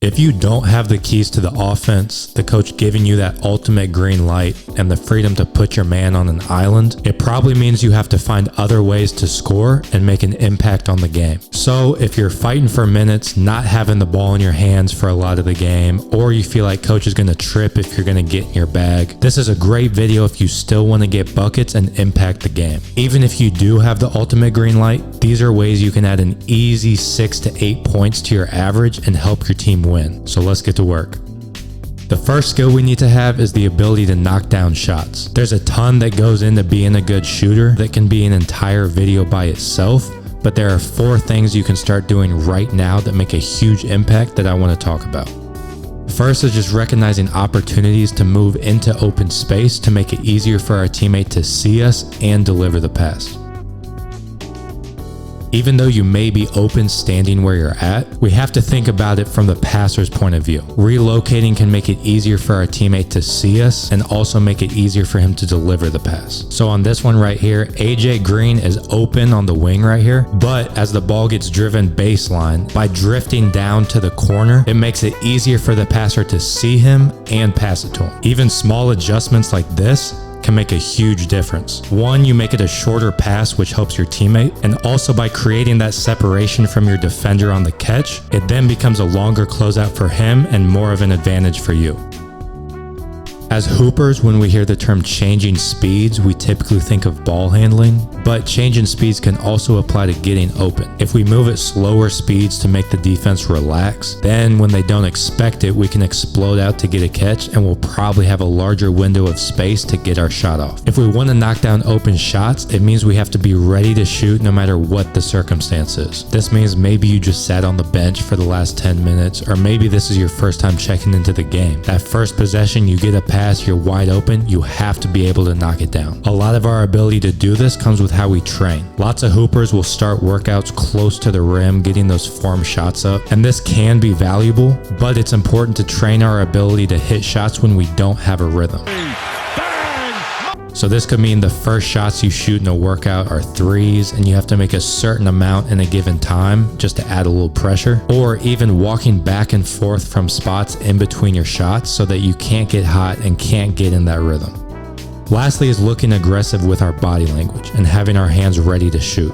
If you don't have the keys to the offense, the coach giving you that ultimate green light and the freedom to put your man on an island, it probably means you have to find other ways to score and make an impact on the game. So if you're fighting for minutes, not having the ball in your hands for a lot of the game, or you feel like coach is going to trip if you're going to get in your bag, this is a great video if you still want to get buckets and impact the game. Even if you do have the ultimate green light, these are ways you can add an easy 6 to 8 points to your average and help your team win. So let's get to work. The first skill we need to have is the ability to knock down shots. There's a ton that goes into being a good shooter that can be an entire video by itself, but there are 4 things you can start doing right now that make a huge impact that I want to talk about. First is just recognizing opportunities to move into open space to make it easier for our teammate to see us and deliver the pass. Even though you may be open standing where you're at, we have to think about it from the passer's point of view. Relocating can make it easier for our teammate to see us and also make it easier for him to deliver the pass. So on this one right here, AJ Green is open on the wing right here, but as the ball gets driven baseline, by drifting down to the corner, it makes it easier for the passer to see him and pass it to him. Even small adjustments like this can make a huge difference. One, you make it a shorter pass, which helps your teammate, and also by creating that separation from your defender on the catch, it then becomes a longer closeout for him and more of an advantage for you. As hoopers, when we hear the term changing speeds, we typically think of ball handling, but changing speeds can also apply to getting open. If we move at slower speeds to make the defense relax, then when they don't expect it, we can explode out to get a catch and we'll probably have a larger window of space to get our shot off. If we want to knock down open shots, it means we have to be ready to shoot no matter what the circumstance is. This means maybe you just sat on the bench for the last 10 minutes, or maybe this is your first time checking into the game. That first possession, you get a pass, you're wide open, you have to be able to knock it down. A lot of our ability to do this comes with how we train. Lots of hoopers will start workouts close to the rim, getting those form shots up, and this can be valuable, but it's important to train our ability to hit shots when we don't have a rhythm. So this could mean the first shots you shoot in a workout are threes and you have to make a certain amount in a given time just to add a little pressure, or even walking back and forth from spots in between your shots so that you can't get hot and can't get in that rhythm. Lastly is looking aggressive with our body language and having our hands ready to shoot.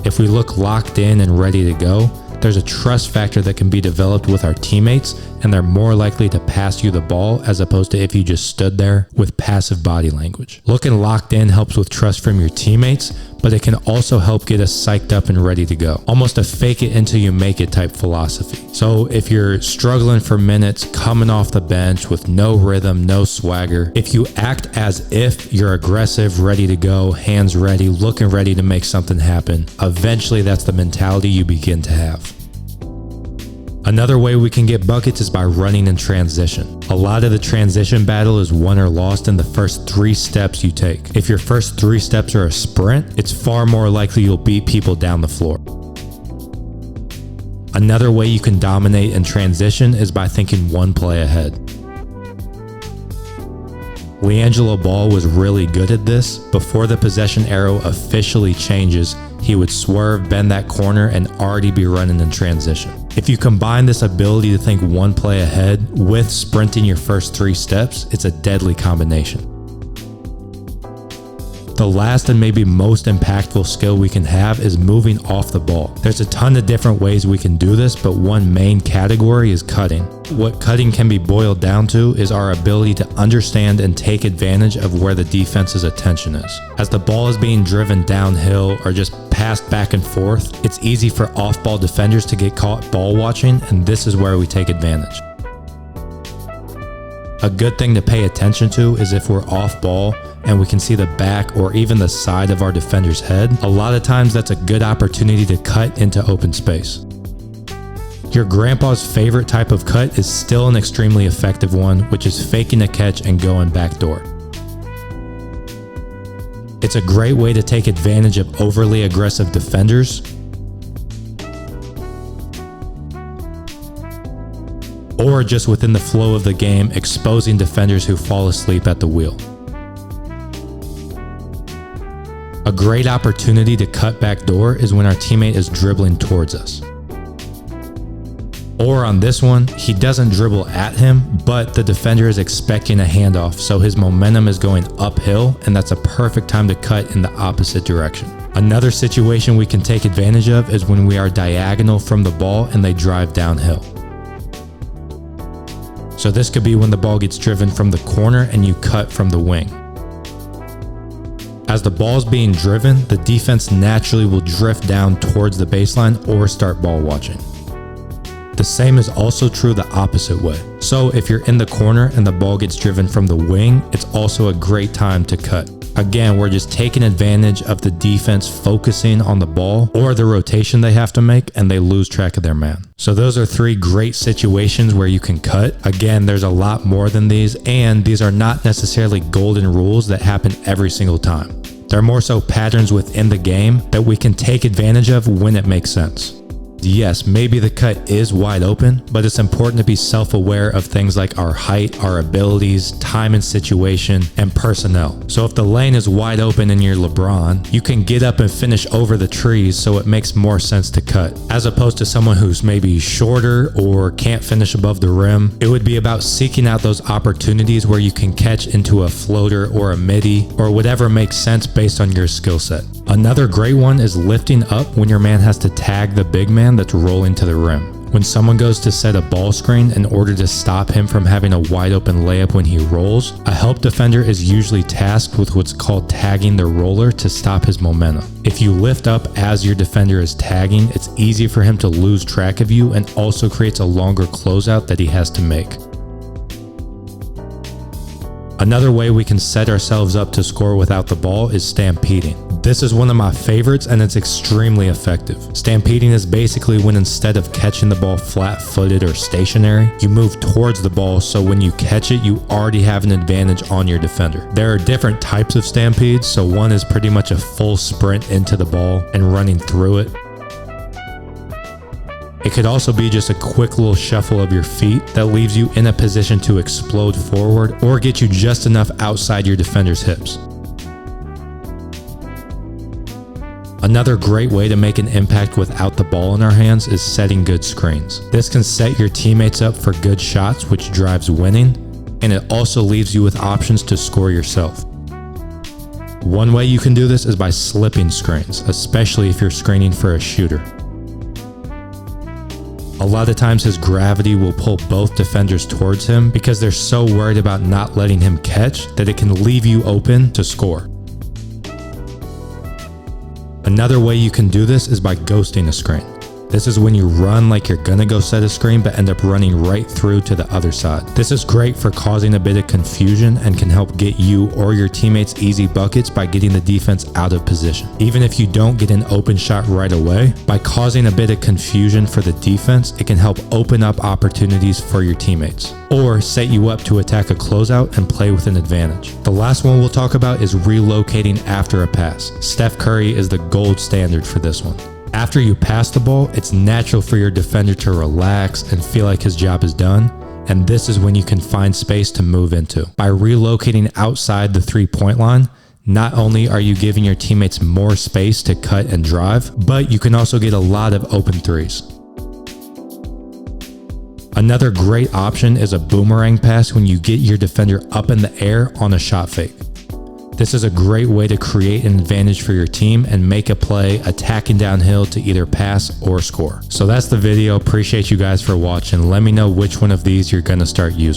If we look locked in and ready to go, there's a trust factor that can be developed with our teammates, and they're more likely to pass you the ball as opposed to if you just stood there with passive body language. Looking locked in helps with trust from your teammates, but it can also help get us psyched up and ready to go. Almost a fake it until you make it type philosophy. So if you're struggling for minutes, coming off the bench with no rhythm, no swagger, if you act as if you're aggressive, ready to go, hands ready, looking ready to make something happen, eventually that's the mentality you begin to have. Another way we can get buckets is by running in transition. A lot of the transition battle is won or lost in the first 3 steps you take. If your first 3 steps are a sprint, it's far more likely you'll beat people down the floor. Another way you can dominate in transition is by thinking one play ahead. LiAngelo Ball was really good at this. Before the possession arrow officially changes, he would swerve, bend that corner, and already be running in transition. If you combine this ability to think one play ahead with sprinting your first 3 steps, it's a deadly combination. The last and maybe most impactful skill we can have is moving off the ball. There's a ton of different ways we can do this, but one main category is cutting. What cutting can be boiled down to is our ability to understand and take advantage of where the defense's attention is. As the ball is being driven downhill or just passed back and forth, it's easy for off-ball defenders to get caught ball watching, and this is where we take advantage. A good thing to pay attention to is if we're off ball and we can see the back or even the side of our defender's head, a lot of times that's a good opportunity to cut into open space. Your grandpa's favorite type of cut is still an extremely effective one, which is faking a catch and going backdoor. It's a great way to take advantage of overly aggressive defenders, or just within the flow of the game, exposing defenders who fall asleep at the wheel. A great opportunity to cut back door is when our teammate is dribbling towards us. Or on this one, he doesn't dribble at him, but the defender is expecting a handoff, so his momentum is going uphill, and that's a perfect time to cut in the opposite direction. Another situation we can take advantage of is when we are diagonal from the ball and they drive downhill. So this could be when the ball gets driven from the corner and you cut from the wing. As the ball is being driven, the defense naturally will drift down towards the baseline or start ball watching. The same is also true the opposite way. So if you're in the corner and the ball gets driven from the wing, it's also a great time to cut. Again, we're just taking advantage of the defense focusing on the ball or the rotation they have to make, and they lose track of their man. So those are 3 great situations where you can cut. Again, there's a lot more than these, and these are not necessarily golden rules that happen every single time. They're more so patterns within the game that we can take advantage of when it makes sense. Yes, maybe the cut is wide open, but it's important to be self-aware of things like our height, our abilities, time and situation, and personnel. So if the lane is wide open and you're LeBron, you can get up and finish over the trees, so it makes more sense to cut. As opposed to someone who's maybe shorter or can't finish above the rim, it would be about seeking out those opportunities where you can catch into a floater or a midi or whatever makes sense based on your skill set. Another great one is lifting up when your man has to tag the big man that's rolling to the rim. When someone goes to set a ball screen in order to stop him from having a wide open layup when he rolls, a help defender is usually tasked with what's called tagging the roller to stop his momentum. If you lift up as your defender is tagging, it's easy for him to lose track of you and also creates a longer closeout that he has to make. Another way we can set ourselves up to score without the ball is stampeding. This is one of my favorites and it's extremely effective. Stampeding is basically when instead of catching the ball flat-footed or stationary, you move towards the ball, so when you catch it, you already have an advantage on your defender. There are different types of stampedes, so one is pretty much a full sprint into the ball and running through it. It could also be just a quick little shuffle of your feet that leaves you in a position to explode forward or get you just enough outside your defender's hips. Another great way to make an impact without the ball in our hands is setting good screens. This can set your teammates up for good shots, which drives winning, and it also leaves you with options to score yourself. One way you can do this is by slipping screens, especially if you're screening for a shooter. A lot of times his gravity will pull both defenders towards him because they're so worried about not letting him catch that it can leave you open to score. Another way you can do this is by ghosting a screen. This is when you run like you're gonna go set a screen but end up running right through to the other side. This is great for causing a bit of confusion and can help get you or your teammates easy buckets by getting the defense out of position. Even if you don't get an open shot right away, by causing a bit of confusion for the defense, it can help open up opportunities for your teammates or set you up to attack a closeout and play with an advantage. The last one we'll talk about is relocating after a pass. Steph Curry is the gold standard for this one. After you pass the ball, it's natural for your defender to relax and feel like his job is done, and this is when you can find space to move into. By relocating outside the three-point line, not only are you giving your teammates more space to cut and drive, but you can also get a lot of open threes. Another great option is a boomerang pass when you get your defender up in the air on a shot fake. This is a great way to create an advantage for your team and make a play attacking downhill to either pass or score. So that's the video. Appreciate you guys for watching. Let me know which one of these you're going to start using.